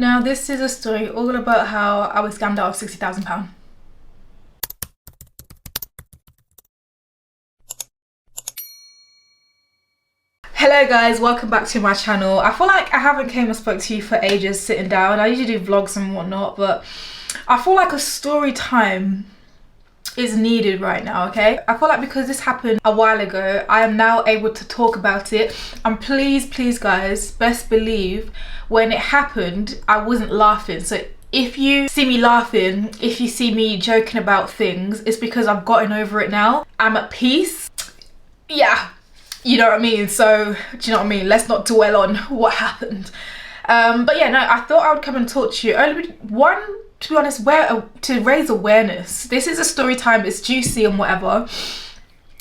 Now this is a story all about how I was scammed out of £60,000. Hello guys, welcome back to my channel. I feel like I haven't came and spoke to you for ages sitting down. I usually do vlogs and whatnot, but I feel like a story time is needed right now, okay? I feel like because this happened a while ago, I am now able to talk about it. And please guys, best believe when it happened, I wasn't laughing. So if you see me laughing, if you see me joking about things, it's because I've gotten over it now. I'm at peace. Yeah, you know what I mean? So, do you know what I mean? Let's not dwell on what happened. But yeah, no, I thought I would come and talk to you. To be honest, to raise awareness. This is a story time, it's juicy and whatever.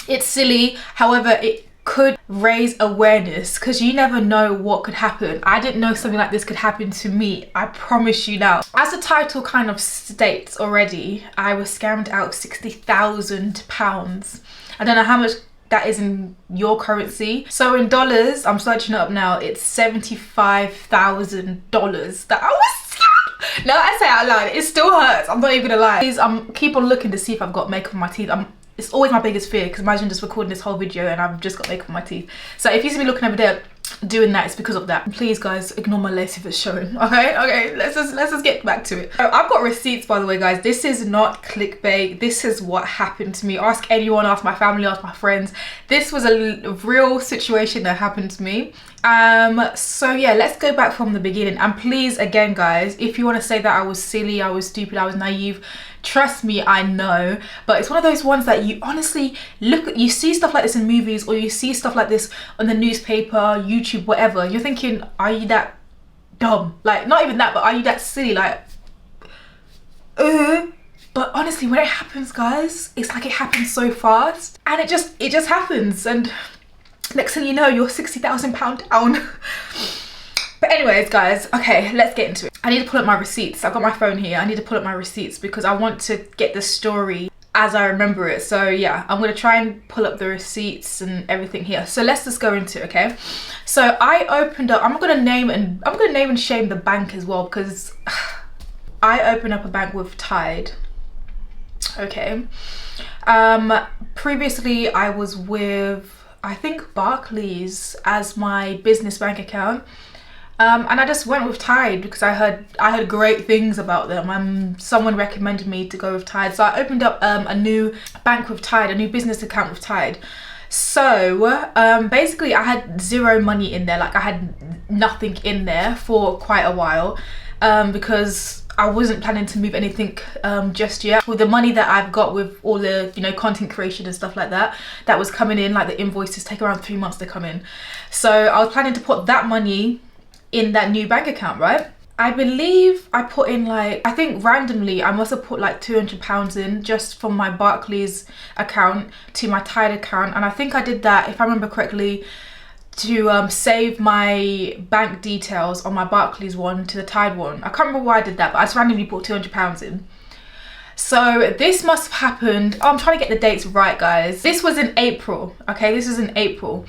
It's silly, however, it could raise awareness because you never know what could happen. I didn't know something like this could happen to me, I promise you now. As the title kind of states already, I was scammed out of £60,000. I don't know how much that is in your currency. So in dollars, I'm searching it up now, it's $75,000 that I was scammed. Now I say it out loud, it still hurts, I'm not even gonna lie. Please, keep on looking to see if I've got makeup on my teeth. It's always my biggest fear, because imagine just recording this whole video and I've just got makeup on my teeth. So if you see me looking over there doing that, it's because of that. Please guys, ignore my lace if it's showing. Okay, let's just get back to it. I've got receipts, by the way guys. This is not clickbait, this is what happened to me. Ask anyone, ask my family, ask my friends. This was a real situation that happened to me. So yeah, let's go back from the beginning. And please, again guys, if you want to say that I was silly, I was stupid, I was naive, trust me, I know. But it's one of those ones that you honestly look at, you see stuff like this in movies, or you see stuff like this on the newspaper, YouTube, whatever. You're thinking, are you that dumb? Like, not even that, but are you that silly? Like, but honestly, when it happens, guys, it's like it happens so fast, and it just happens, and next thing you know, you're £60,000 down. But anyways guys, okay, let's get into it. I need to pull up my receipts. I've got my phone here. I need to pull up my receipts because I want to get the story as I remember it. So yeah, I'm gonna try and pull up the receipts and everything here. So let's just go into it, okay? So I opened up, I'm gonna name and shame the bank as well, because I opened up a bank with Tide. Okay. Previously I was with, I think, Barclays as my business bank account. And I just went with Tide because I heard great things about them. Someone recommended me to go with Tide, so I opened up a new bank with Tide, a new business account with Tide. So basically I had zero money in there. Like, I had nothing in there for quite a while, because I wasn't planning to move anything just yet. With the money that I've got with all the, you know, content creation and stuff like that was coming in, like the invoices take around 3 months to come in. So I was planning to put that money in that new bank account, right? I believe I put in, like, I think randomly I must have put like £200 in just from my Barclays account to my Tide account. And I think I did that, if I remember correctly, to save my bank details on my Barclays one to the Tide one. I can't remember why I did that, but I just randomly put £200 in. So this must have happened, I'm trying to get the dates right guys. This was in April, okay? This is in April.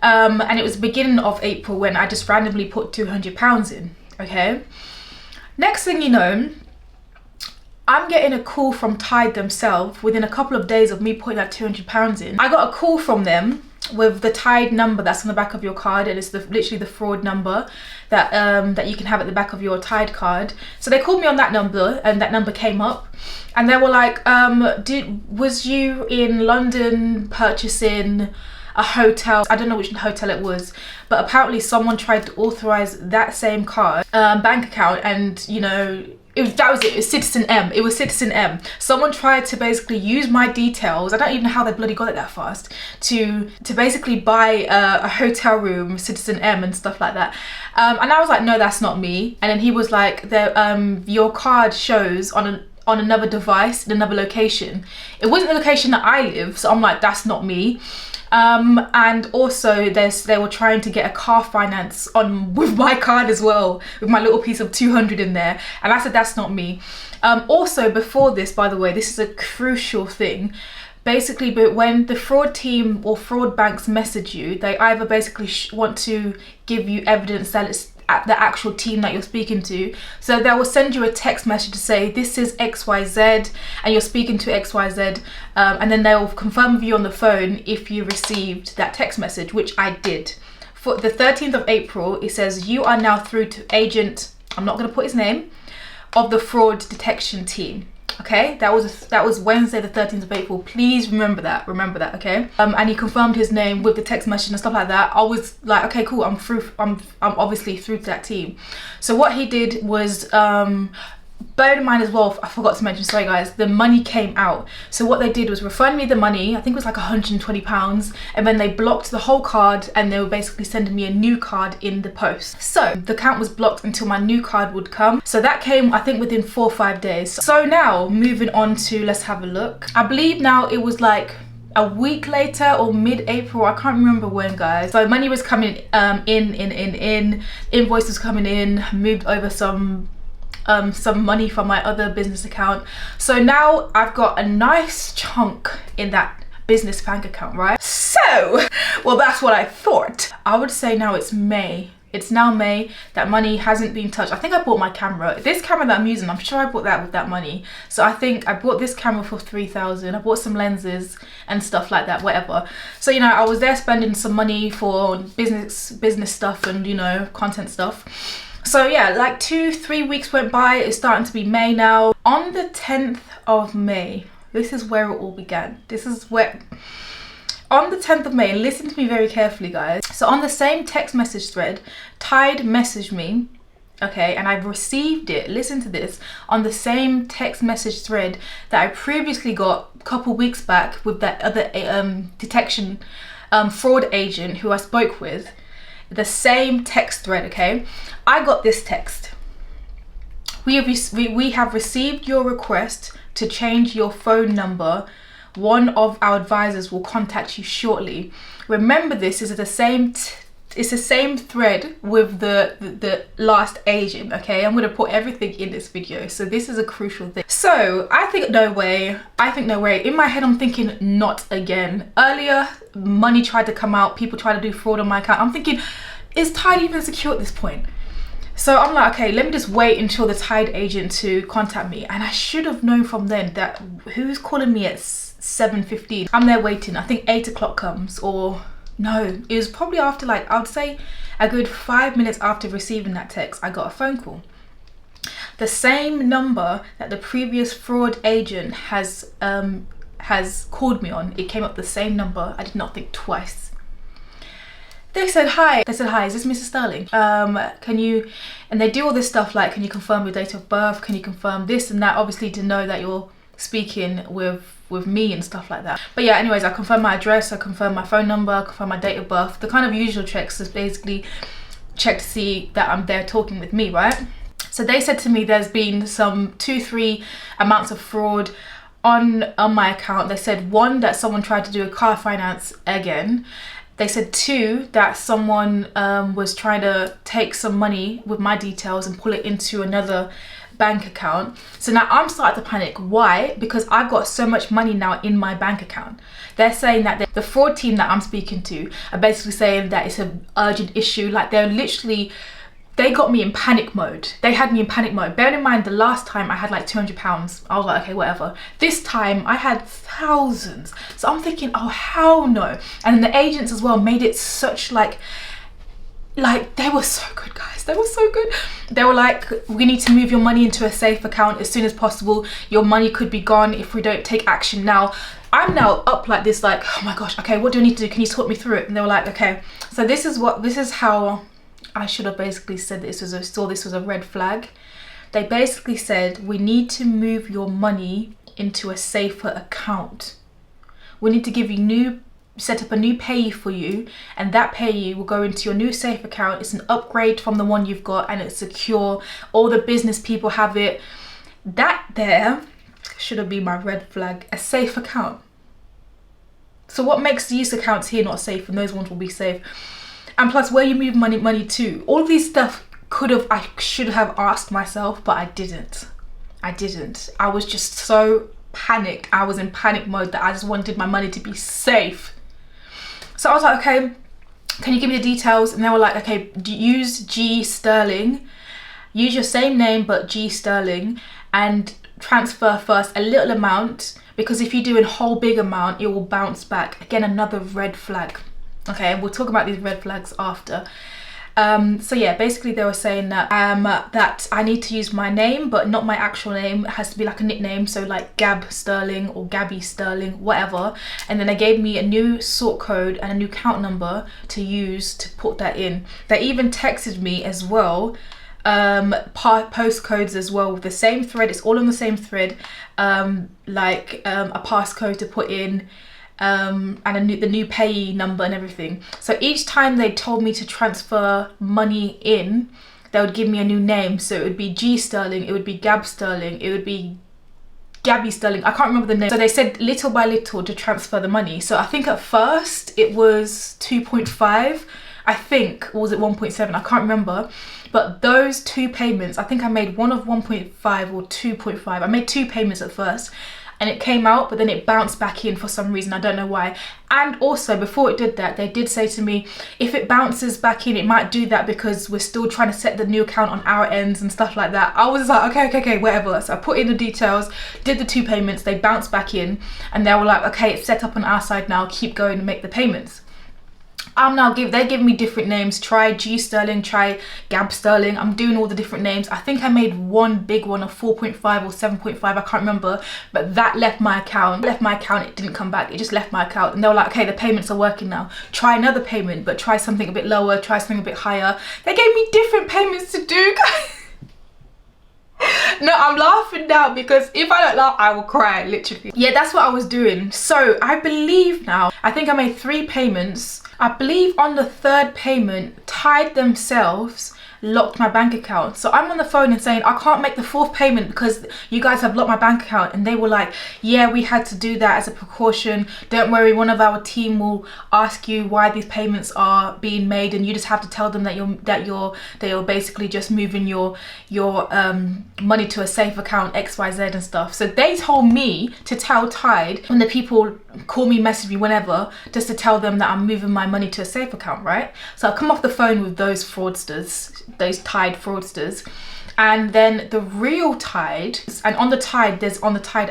And it was the beginning of April when I just randomly put £200 in, okay? Next thing you know, I'm getting a call from Tide themselves within a couple of days of me putting that £200 in. I got a call from them with the Tide number that's on the back of your card, and it's literally the fraud number that that you can have at the back of your Tide card. So they called me on that number, and that number came up, and they were like, was you in London purchasing a hotel? I don't know which hotel it was, but apparently someone tried to authorize that same card bank account, and you know, it was Citizen M. It was Citizen M. Someone tried to basically use my details, I don't even know how they bloody got it that fast, to basically buy a hotel room, Citizen M and stuff like that. And I was like, no, that's not me. And then he was like, your card shows on another device in another location. It wasn't the location that I live, so I'm like, that's not me. And also they were trying to get a car finance on with my card as well, with my little piece of 200 in there, and I said that's not me. Also before this, by the way, this is a crucial thing, basically, but when the fraud team or fraud banks message you, they either basically want to give you evidence that at the actual team that you're speaking to. So they will send you a text message to say this is XYZ and you're speaking to XYZ, and then they'll confirm with you on the phone if you received that text message, which I did. For the 13th of April, it says you are now through to agent, I'm not going to put his name, of the fraud detection team. Okay, that was Wednesday the 13th of April. Please remember that, okay. And he confirmed his name with the text message and stuff like that. I was like, okay, cool, I'm through, I'm obviously through to that team. So what he did was, bear in mind as well, I forgot to mention, sorry guys, the money came out. So what they did was refund me the money, I think it was like £120, and then they blocked the whole card and they were basically sending me a new card in the post. So the account was blocked until my new card would come. So that came, I think, within 4 or 5 days. So now moving on to, let's have a look. I believe now it was like a week later or mid-April, I can't remember when, guys. So money was coming in, invoices coming in, moved over some money from my other business account. So now I've got a nice chunk in that business bank account, right? So, well, that's what I thought. I would say now it's May. It's now May, that money hasn't been touched. I think I bought my camera. This camera that I'm using, I'm sure I bought that with that money. So I think I bought this camera for 3,000. I bought some lenses and stuff like that, whatever. So, you know, I was there spending some money for business stuff and, you know, content stuff. So yeah, like 2-3 weeks went by. It's starting to be May now. On the 10th of May, this is where it all began. This is where, on the 10th of May, listen to me very carefully, guys. So on the same text message thread, Tide messaged me, okay, and I've received it, listen to this, on the same text message thread that I previously got a couple weeks back with that other detection fraud agent who I spoke with. The same text thread, okay. I got this text. We have received your request to change your phone number. One of our advisors will contact you shortly. Remember, this is the same it's the same thread with the last agent, okay. I'm going to put everything in this video, so this is a crucial thing. So I think no way. In my head I'm thinking, not again. Earlier money tried to come out, people tried to do fraud on my account. I'm thinking, is Tide even secure at this point? So I'm like, okay, let me just wait until the Tide agent to contact me. And I should have known from then that who's calling me at 7:15. I'm there waiting. I think 8 o'clock comes, or no, it was probably after, like, I would say a good 5 minutes after receiving that text, I got a phone call. The same number that the previous fraud agent has called me on, it came up the same number. I did not think twice. They said, hi. They said, hi, is this Mrs. Sterling? Can you, and they do all this stuff like, can you confirm your date of birth? Can you confirm this and that? Obviously to know that you're speaking with me and stuff like that. But yeah, anyways, I confirmed my address, I confirmed my phone number, I confirmed my date of birth. The kind of usual checks is basically check to see that I'm there talking with me, right? So they said to me there's been some 2-3 amounts of fraud on my account. They said 1, that someone tried to do a car finance again. They said 2, that someone was trying to take some money with my details and pull it into another bank account. So now I'm starting to panic. Why? Because I've got so much money now in my bank account. They're saying that the fraud team that I'm speaking to are basically saying that it's an urgent issue. Like, they're literally, they got me in panic mode. They had me in panic mode. Bear in mind, the last time I had like £200. I was like, okay, whatever. This time I had thousands. So I'm thinking, oh, hell no. And then the agents as well made it such like they were so good, guys. They were so good. They were like, we need to move your money into a safe account as soon as possible. Your money could be gone if we don't take action now. I'm now up like this, like, oh my gosh, okay, what do I need to do? Can you talk me through it? And they were like, okay. So this is how I should have basically said this was a red flag. They basically said, we need to move your money into a safer account. We need to give you set up a new payee for you, and that payee will go into your new safe account. It's an upgrade from the one you've got, and it's secure. All the business people have it. That there should have been my red flag. A safe account. So what makes these accounts here not safe and those ones will be safe? And plus, where you move money to, all of these stuff I should have asked myself, but I didn't. I was just so panicked. I was in panic mode that I just wanted my money to be safe. So I was like, okay, can you give me the details? And they were like, okay, use G Sterling, use your same name but G Sterling, and transfer first a little amount, because if you do a whole big amount, it will bounce back. Again, another red flag. Okay, we'll talk about these red flags after. So yeah, basically they were saying that that I need to use my name but not my actual name. It has to be like a nickname, so like Gab Sterling or Gabby Sterling, whatever. And then they gave me a new sort code and a new account number to use to put that in. They even texted me as well, postcodes as well, with the same thread. It's all on the same thread, like a passcode to put in, and the new payee number and everything. So each time they told me to transfer money in, they would give me a new name. So it would be G Sterling, it would be Gab Sterling, it would be Gabby Sterling. I can't remember the name. So they said little by little to transfer the money. So I think at first it was 2.5, I think, or was it 1.7? I can't remember. But those two payments, I think I made one of 1.5 or 2.5. I made two payments at first, and it came out, but then it bounced back in for some reason. I don't know why. And also, before it did that, they did say to me, if it bounces back in, it might do that because we're still trying to set the new account on our ends and stuff like that. I was like, okay, whatever. So I put in the details, did the two payments, they bounced back in, and they were like, okay, it's set up on our side now, keep going and make the payments. They're giving me different names. Try G Sterling, try Gab Sterling. I'm doing all the different names. I think I made one big one of 4.5 or 7.5, I can't remember, but that left my account. It didn't come back, it just left my account. And they were like, okay, the payments are working now. Try another payment, but try something a bit lower, try something a bit higher. They gave me different payments to do. No, I'm laughing now because if I don't laugh, I will cry, literally. Yeah, that's what I was doing. So I believe now, I think I made 3 payments. I believe on the 3rd payment, Tide themselves locked my bank account. So I'm on the phone and saying, I can't make the 4th payment because you guys have locked my bank account. And they were like, yeah, we had to do that as a precaution. Don't worry, one of our team will ask you why these payments are being made, and you just have to tell them that you're basically just moving your money to a safe account, XYZ and stuff. So they told me to tell Tide, when the people call me, message me, whenever, just to tell them that I'm moving my money to a safe account, right? So I come off the phone with those fraudsters, those Tide fraudsters, and then the real Tide, and on the Tide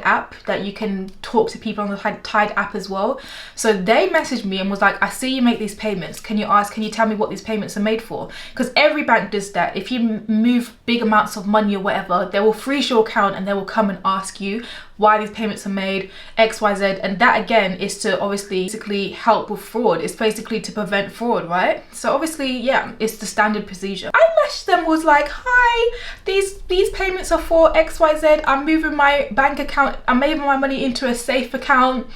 app that you can talk to people on the Tide app as well. So they messaged me and was like, I see you make these payments, can you tell me what these payments are made for? Because every bank does that. If you move big amounts of money or whatever, they will freeze your account and they will come and ask you why these payments are made, XYZ. And that again is to obviously basically help with fraud. It's basically to prevent fraud, right? So obviously, yeah, it's the standard procedure. I messaged them, was like, hi, these payments are for XYZ. I'm moving my bank account, I'm moving my money into a safe account.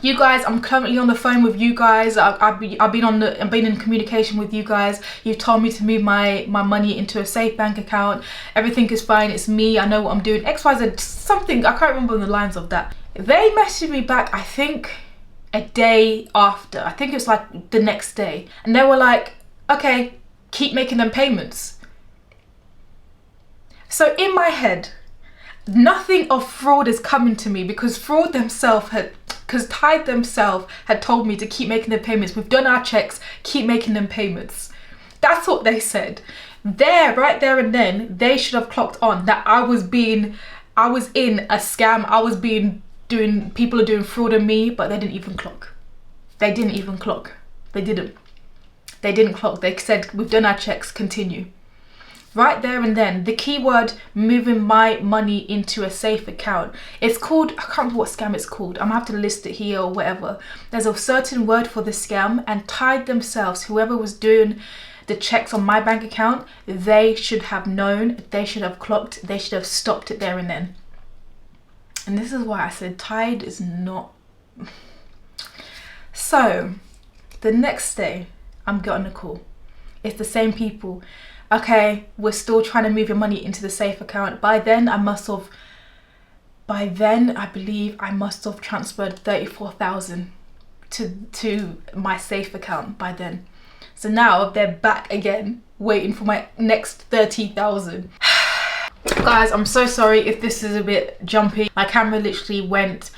You guys, I'm currently on the phone with you guys. I've been in communication with you guys. You've told me to move my money into a safe bank account. Everything is fine. It's me. I know what I'm doing. XYZ, something. I can't remember the lines of that. They messaged me back, I think, a day after. I think it was like the next day. And they were like, okay, keep making them payments. So in my head, nothing of fraud is coming to me because Tide themselves had told me to keep making the payments. We've done our checks, keep making them payments. That's what they said. Right there and then, they should have clocked on that I was in a scam. People are doing fraud on me, but they didn't even clock. They didn't clock. They said, we've done our checks, continue. Right there and then, the keyword moving my money into a safe account. It's called, I can't remember what scam it's called. I'm gonna have to list it here or whatever. There's a certain word for the scam, and Tide themselves, whoever was doing the checks on my bank account, they should have known, they should have clocked, they should have stopped it there and then. And this is why I said Tide is not. So the next day, I'm getting a call. It's the same people. Okay, we're still trying to move your money into the safe account. By then, I believe I must have transferred 34,000 to my safe account by then. So now they're back again, waiting for my next 30,000. Guys, I'm so sorry if this is a bit jumpy. My camera literally went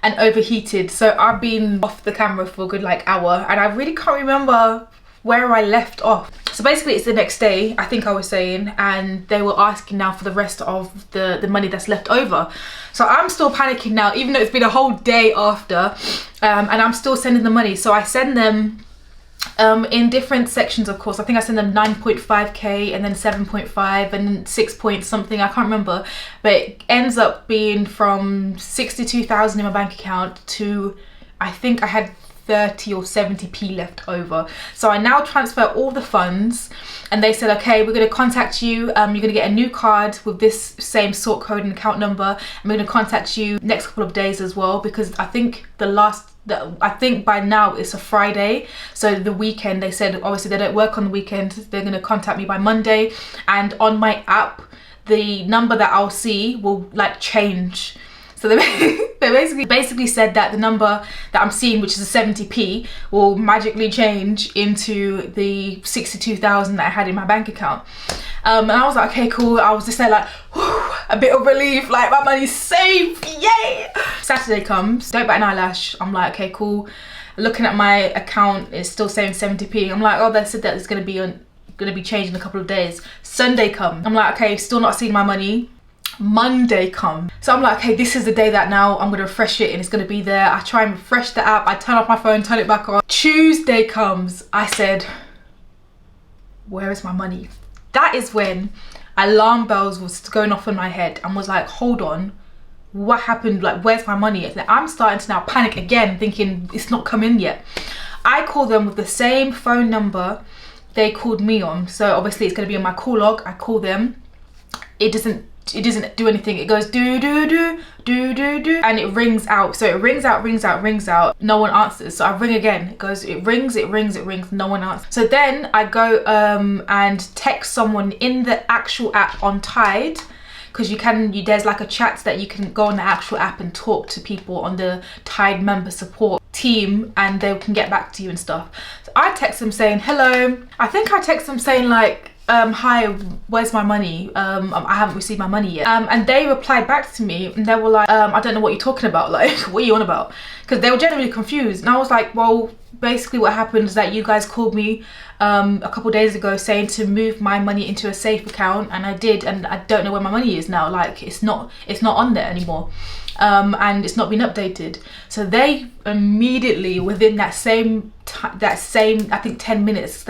and overheated. So I've been off the camera for a good like hour, and I really can't remember where I left off. So basically it's the next day, I think I was saying, and they were asking now for the rest of the money that's left over. So I'm still panicking now, even though it's been a whole day after, and I'm still sending the money. So I send them in different sections, of course. I think I send them 9.5k and then 7.5 and 6 point something, I can't remember, but it ends up being from 62,000 in my bank account to, I think I had 30 or 70p left over. So I now transfer all the funds, and they said, okay, we're going to contact you, you're going to get a new card with this same sort code and account number, and we're going to contact you next couple of days as well, because I think I think by now it's a Friday, so the weekend, they said obviously they don't work on the weekend, they're going to contact me by Monday, and on my app the number that I'll see will like change. So they basically said that the number that I'm seeing, which is a 70p, will magically change into the 62,000 that I had in my bank account. And I was like, okay, cool. I was just there like, whew, a bit of relief, like my money's safe, yay! Saturday comes, don't bat an eyelash. I'm like, okay, cool. Looking at my account, it's still saying 70p. I'm like, oh, they said that it's gonna be changed in a couple of days. Sunday comes, I'm like, okay, still not seeing my money. Monday come, so I'm like, okay, this is the day that now I'm gonna refresh it and it's gonna be there. I try and refresh the app, I turn off my phone, turn it back on. Tuesday comes, I said, where is my money? That is when alarm bells was going off in my head and was like, hold on, what happened? Like, where's my money? I'm starting to now panic again, thinking it's not come in yet. I call them with the same phone number they called me on, so obviously it's going to be on my call log. I call them, it doesn't do anything. It goes do do do do do do, and it rings out. So it rings out, no one answers. So I ring again, it rings, no one answers. So then I go and text someone in the actual app on Tide, because there's like a chat that you can go on the actual app and talk to people on the Tide member support team, and they can get back to you and stuff. So I text them saying hello. I think I text them saying like, hi, where's my money? I haven't received my money yet. And they replied back to me, and they were like, I don't know what you're talking about, like, what are you on about? Because they were genuinely confused. And I was like, well, basically what happened is that you guys called me a couple days ago saying to move my money into a safe account, and I did, and I don't know where my money is now. Like, it's not on there anymore, and it's not been updated. So they immediately, within that same I think 10 minutes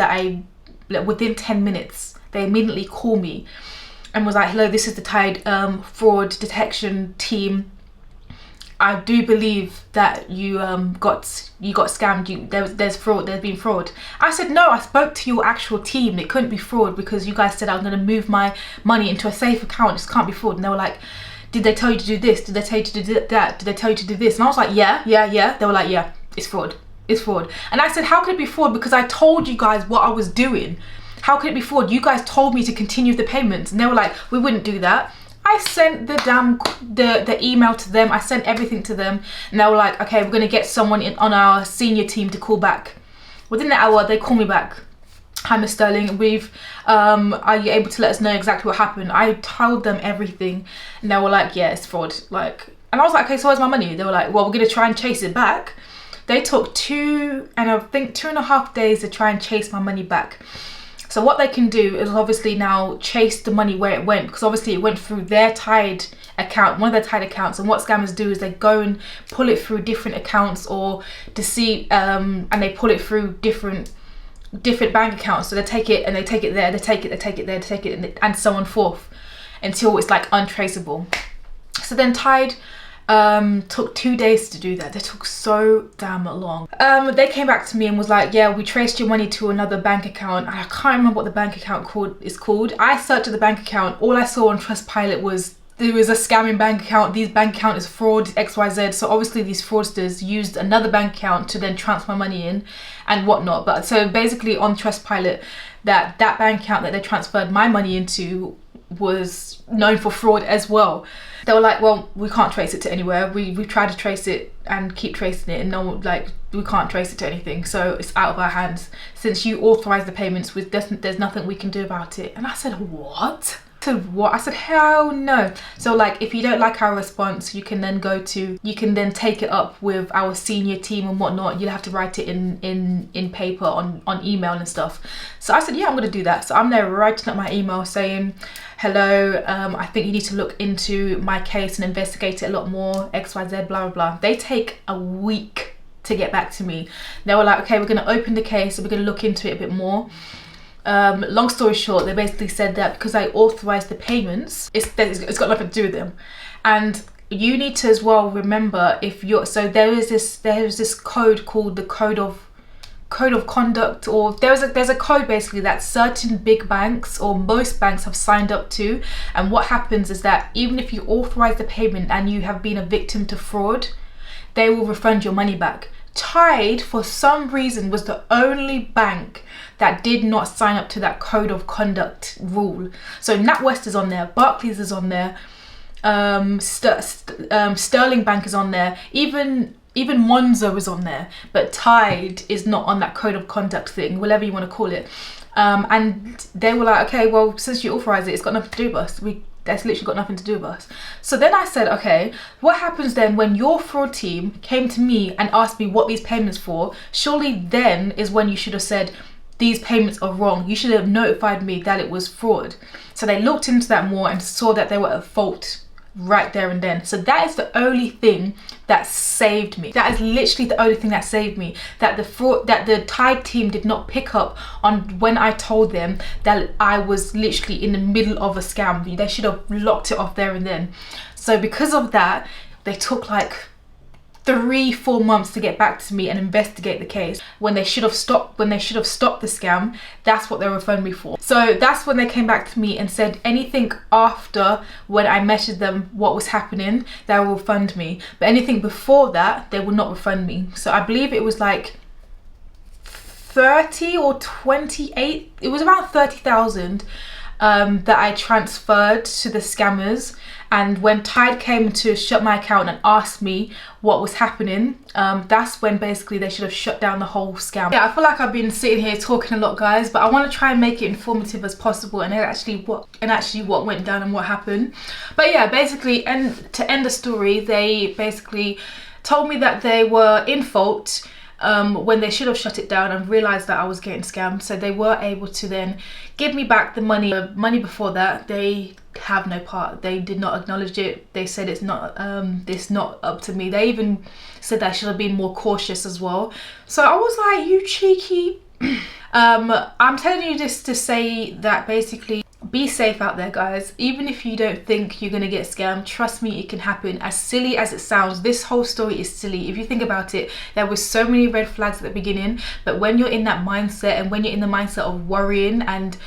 within 10 minutes, they immediately call me and was like, hello, this is the Tide fraud detection team. I do believe that you got scammed. There's been fraud. I said, no, I spoke to your actual team. It couldn't be fraud, because you guys said I was going to move my money into a safe account. This can't be fraud. And they were like, did they tell you to do this? Did they tell you to do that? Did they tell you to do this? And I was like, yeah. They were like, yeah, it's fraud. It's fraud. And I said, how could it be fraud? Because I told you guys what I was doing. How could it be fraud? You guys told me to continue the payments. And they were like, we wouldn't do that. I sent the email to them. I sent everything to them. And they were like, okay, we're going to get someone on our senior team to call back. Within the hour, they call me back. Hi, Miss Sterling, are you able to let us know exactly what happened? I told them everything. And they were like, yeah, it's fraud. Like, and I was like, okay, so where's my money? They were like, well, we're going to try and chase it back. They took 2.5 days to try and chase my money back. So what they can do is obviously now chase the money where it went, because obviously it went through their Tide account, one of their Tide accounts. And what scammers do is they go and pull it through different accounts or deceive, and they pull it through different bank accounts. So they take it and they take it there, they take it there, and so on forth, until it's like untraceable. So then Tide took 2 days to do that. They took so damn long. They came back to me and was like, yeah, we traced your money to another bank account. I can't remember what the bank account is called. I searched the bank account. All I saw on Trustpilot was there was a scamming bank account. This bank account is fraud XYZ. So obviously these fraudsters used another bank account to then transfer money in and whatnot. But so basically on Trustpilot, that bank account that they transferred my money into was known for fraud as well. They were like, well, we can't trace it to anywhere. We've tried to trace it and keep tracing it, and we can't trace it to anything. So it's out of our hands. Since you authorized the payments, there's nothing we can do about it. And I said, what? said, what? I said, hell no. So like, if you don't like our response, you can then take it up with our senior team and whatnot. You'll have to write it in paper on email and stuff. So I said, yeah, I'm gonna do that. So I'm there writing up my email saying, hello, I think you need to look into my case and investigate it a lot more, XYZ, blah, blah, blah. They take a week to get back to me. They were like, okay, we're gonna open the case, so we're gonna look into it a bit more. Long story short, they basically said that because I authorized the payments, it's got nothing to do with them. And you need to as well remember, if you're, so there is this code called the code of conduct, or there's a code basically that certain big banks or most banks have signed up to. And what happens is that even if you authorize the payment and you have been a victim to fraud, they will refund your money back. Tide, for some reason, was the only bank that did not sign up to that code of conduct rule. So NatWest is on there, Barclays is on there, Sterling Bank is on there, even Monzo is on there, but Tide is not on that code of conduct thing, whatever you want to call it. And they were like, okay, well, since you authorize it, it's got nothing to do with us. That's literally got nothing to do with us. So then I said, okay, what happens then when your fraud team came to me and asked me what these payments for? Surely then is when you should have said, these payments are wrong. You should have notified me that it was fraud. So they looked into that more and saw that they were at fault right there and then. So that is the only thing that saved me. That is literally the only thing that saved me. That the Tide team did not pick up on when I told them that I was literally in the middle of a scam. They should have locked it off there and then. So because of that, they took like 3-4 months to get back to me and investigate the case, when they should have stopped the scam. That's what they refunded me for. So that's when they came back to me and said anything after when I messaged them what was happening, they will refund me, but anything before that they will not refund me. So I believe it was like 30 or 28, it was around 30,000 that I transferred to the scammers. And when Tide came to shut my account and asked me what was happening, that's when basically they should have shut down the whole scam. Yeah, I feel like I've been sitting here talking a lot, guys, but I want to try and make it informative as possible and actually what went down and what happened. But yeah, basically, and to end the story, they basically told me that they were in fault when they should have shut it down, and realized that I was getting scammed. So they were able to then give me back the money. Money before that, they have no part. They did not acknowledge it. They said it's not up to me. They even said that I should have been more cautious as well. So I was like, you cheeky. I'm telling you this to say that basically, be safe out there, guys. Even if you don't think you're gonna get scammed, trust me, it can happen. As silly as it sounds, this whole story is silly. If you think about it, there were so many red flags at the beginning, but when you're in that mindset, and when you're in the mindset of worrying and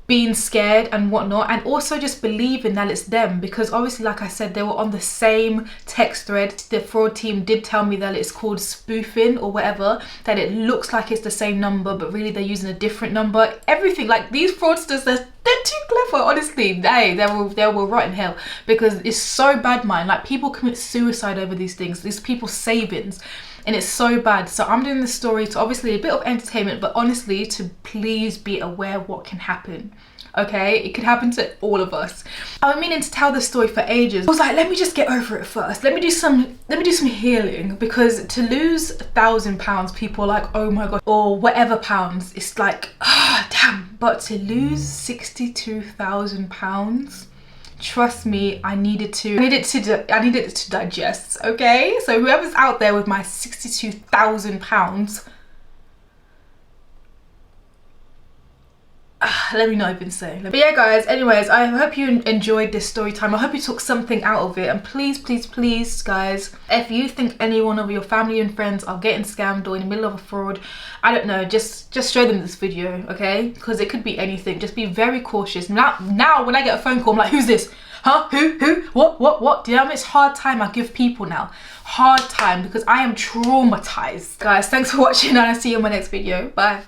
being scared and whatnot, and also just believing that it's them, because obviously, like I said, they were on the same text thread. The fraud team did tell me that it's called spoofing or whatever, that it looks like it's the same number but really they're using a different number. Everything, like, these fraudsters, they're too clever, honestly. They will rot in hell, because it's so bad, man. Like, people commit suicide over these things, these people's savings, and it's so bad. So I'm doing this story to obviously a bit of entertainment, but honestly to please be aware what can happen. Okay, it could happen to all of us. I've been meaning to tell this story for ages. I was like, let me just get over it first. Let me do some healing, because to lose £1,000, people are like, oh my god, or whatever pounds, it's like, ah, damn. But to lose £62,000, trust me, I needed it to digest. Okay, so whoever's out there with my £62,000, let me not even say. But yeah, guys, anyways, I hope you enjoyed this story time. I hope you took something out of it. And please, please, please, guys, if you think anyone of your family and friends are getting scammed or in the middle of a fraud, I don't know, just show them this video, okay? Because it could be anything. Just be very cautious. Now when I get a phone call, I'm like, who's this? Huh? Who? What? Do you know how much hard time I give people now? Hard time, because I am traumatized. Guys, thanks for watching, and I'll see you in my next video. Bye.